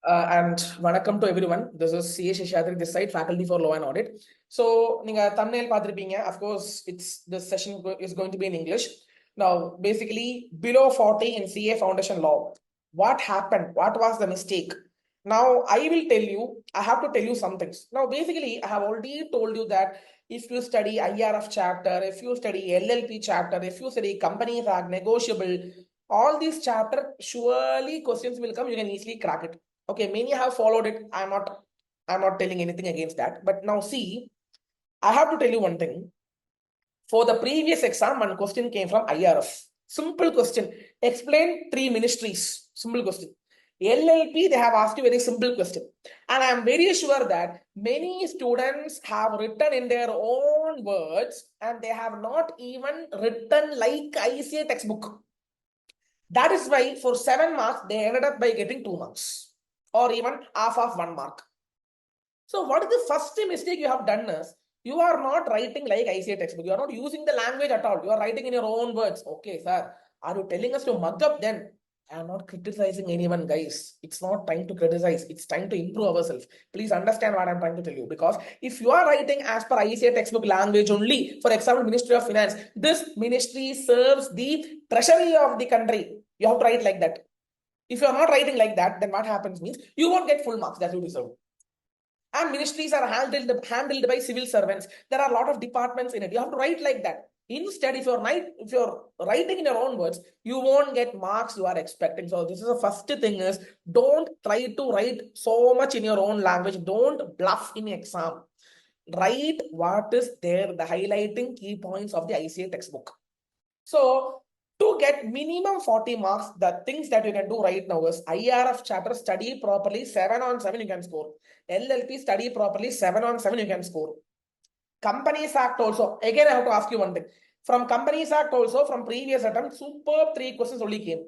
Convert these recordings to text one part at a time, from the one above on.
And vanakkam to everyone. This is CA Sheshadri, this side, faculty for law and audit. So, ninga thumbnail paathirupeenga. Of course, this session is going to be in English. Now, basically, below 40 in CA foundation law. What happened? What was the mistake? Now, I will tell you, I have to tell you some things. Now, basically, I have already told you that if you study IRF chapter, if you study LLP chapter, if you study Companies Act, negotiable, all these chapter, surely questions will come. You can easily crack it. Okay, many have followed it. I'm not telling anything against that. But now see, I have to tell you one thing. For the previous exam, one question came from IRF. Simple question. Explain 3 ministries. Simple question. LLP, they have asked you a very simple question. And I'm very sure that many students have written in their own words and they have not even written like ICA textbook. That is why for 7 marks, they ended up by getting 2 marks or even half of 1 mark. So what is the first mistake you have done is, you are not writing like ICA textbook. You are not using the language at all. You are writing in your own words. Okay, sir, are you telling us to mug up then? I am not criticizing anyone, guys. It's not time to criticize. It's time to improve ourselves. Please understand what I'm trying to tell you. Because if you are writing as per ICA textbook language only, for example, Ministry of Finance, this ministry serves the treasury of the country. You have to write like that. If you are not writing like that, then what happens means you won't get full marks that you deserve. And ministries are handled by civil servants. There are a lot of departments in it. You have to write like that. Instead, if you're writing in your own words, you won't get marks you are expecting. So this is the first thing is, don't try to write so much in your own language. Don't bluff in exam. Write what is there, the highlighting key points of the ICA textbook. So to get minimum 40 marks, the things that you can do right now is IRF chapter, study properly, 7 on 7 you can score. LLP, study properly, 7 on 7 you can score. Companies Act also, again I have to ask you one thing. From Companies Act also, from previous attempt, superb 3 questions only came.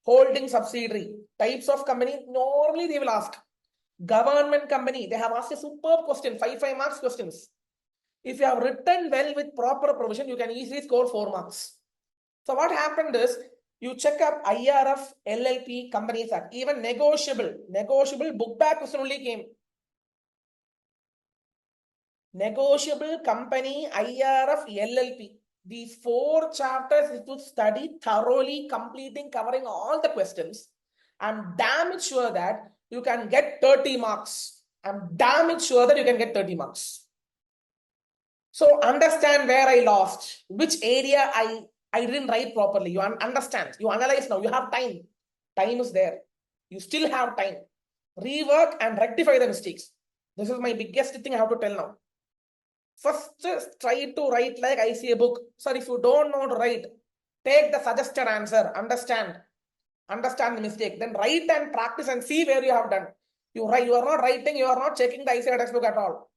Holding subsidiary, types of company, normally they will ask. Government company, they have asked a superb question, 5 marks questions. If you have written well with proper provision, you can easily score 4 marks. So what happened is, you check up IRF, LLP, Companies Act, even negotiable book back question only came. Negotiable, company, IRF, LLP. These 4 chapters is to study thoroughly, covering all the questions. I'm damn sure that you can get 30 marks. I'm damn sure that you can get 30 marks. So understand where I lost, which area I didn't write properly. You understand, you analyze now, you have time. Time is there. You still have time. Rework and rectify the mistakes. This is my biggest thing I have to tell now. First, try to write like ICA book. Sir, if you don't know to write, take the suggested answer, understand the mistake, then write and practice and see where you have done. You are not writing, you are not checking the ICA textbook at all.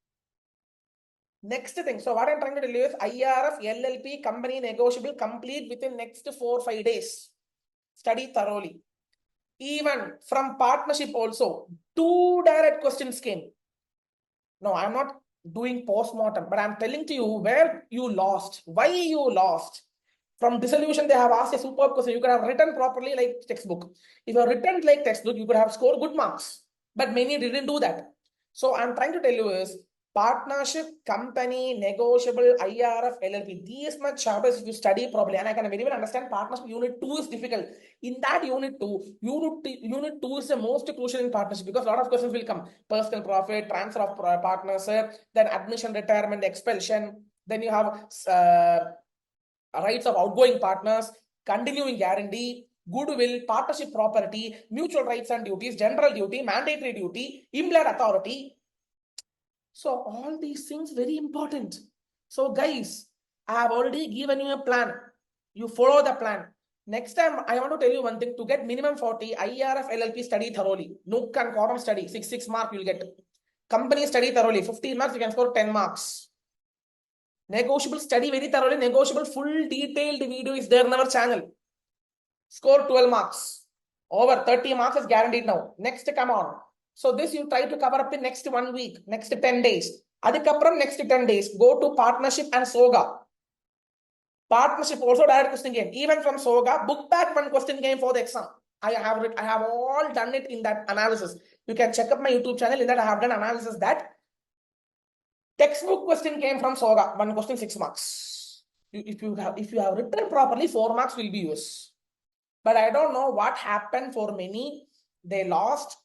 Next thing, so what I'm trying to tell you is IRF, LLP, company, negotiable, complete within next 4-5 days. Study thoroughly. Even from partnership also, 2 direct questions came. No, I'm not doing post-mortem, but I'm telling to you where you lost, why you lost. From dissolution, they have asked a superb question. You could have written properly like textbook. If you have written like textbook, you could have scored good marks. But many didn't do that. So I'm trying to tell you is, partnership, company, negotiable, IRF, LLP, these much chapters if you study properly, and I can very well understand partnership unit 2 is difficult. In that unit 2 is the most crucial in partnership, because a lot of questions will come. Personal profit, transfer of partnership, then admission, retirement, expulsion. Then you have rights of outgoing partners, continuing guarantee, goodwill, partnership property, mutual rights and duties, general duty, mandatory duty, implied authority. So all these things very important. So guys, I have already given you a plan. You follow the plan. Next time, I want to tell you one thing. To get minimum 40, IRF, LLP, study thoroughly. Nook and quorum study, 6 mark you will get. Company, study thoroughly, 15 marks, you can score 10 marks. Negotiable, study very thoroughly. Negotiable, full detailed video is there in our channel. Score 12 marks. Over 30 marks is guaranteed now. Next, come on. So this you try to cover up in next 1 week, next 10 days. Adhikapram next 10 days, go to partnership and SOGA. Partnership also direct question came. Even from SOGA, book back 1 question came for the exam. I have all done it in that analysis. You can check up my YouTube channel. In that I have done analysis that textbook question came from Soga. One question 6 marks. If you have written properly, 4 marks will be yours. But I don't know what happened for many. They lost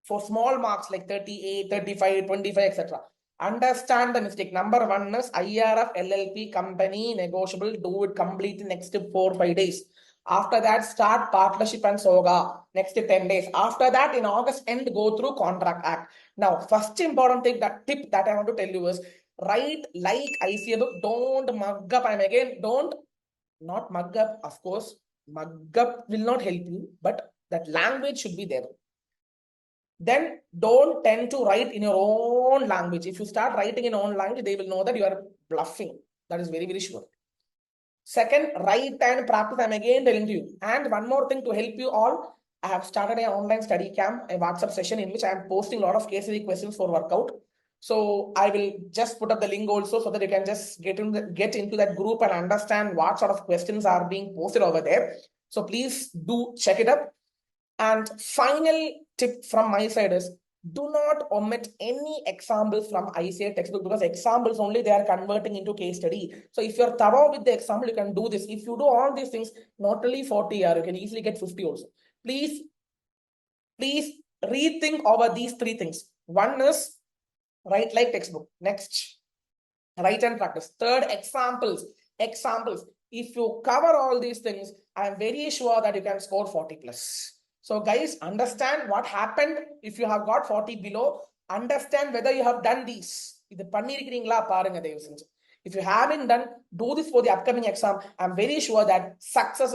for small marks like 38, 35, 25, etc. Understand the mistake. Number one is IRF LLP company negotiable. Do it complete in next 4-5 days. After that, start partnership and SOGA next 10 days. After that, in August end, go through Contract Act. Now, first important thing, that tip that I want to tell you is write like ICA book. Don't mug up. And again, don't not mug up. Of course, mug up will not help you, but that language should be there. Then don't tend to write in your own language. If you start writing in own language, they will know that you are bluffing. That is very, very sure. Second, write and practice. I'm again telling you. And one more thing to help you all, I have started an online study camp, a WhatsApp session in which I am posting a lot of case study questions for workout. So I will just put up the link also so that you can just get into that group and understand what sort of questions are being posted over there. So please do check it up. And final tip from my side is do not omit any examples from ICA textbook, because examples only they are converting into case study. So if you're thorough with the example, you can do this. If you do all these things, not only 40 you can easily get 50 also. Please rethink over these 3 things. One is write like textbook. Next, write and practice. Third, examples. If you cover all these things, I am very sure that you can score 40 plus. So guys, understand what happened. If you have got 40 below, understand whether you have done these. If you haven't done, do this for the upcoming exam. I'm very sure that success is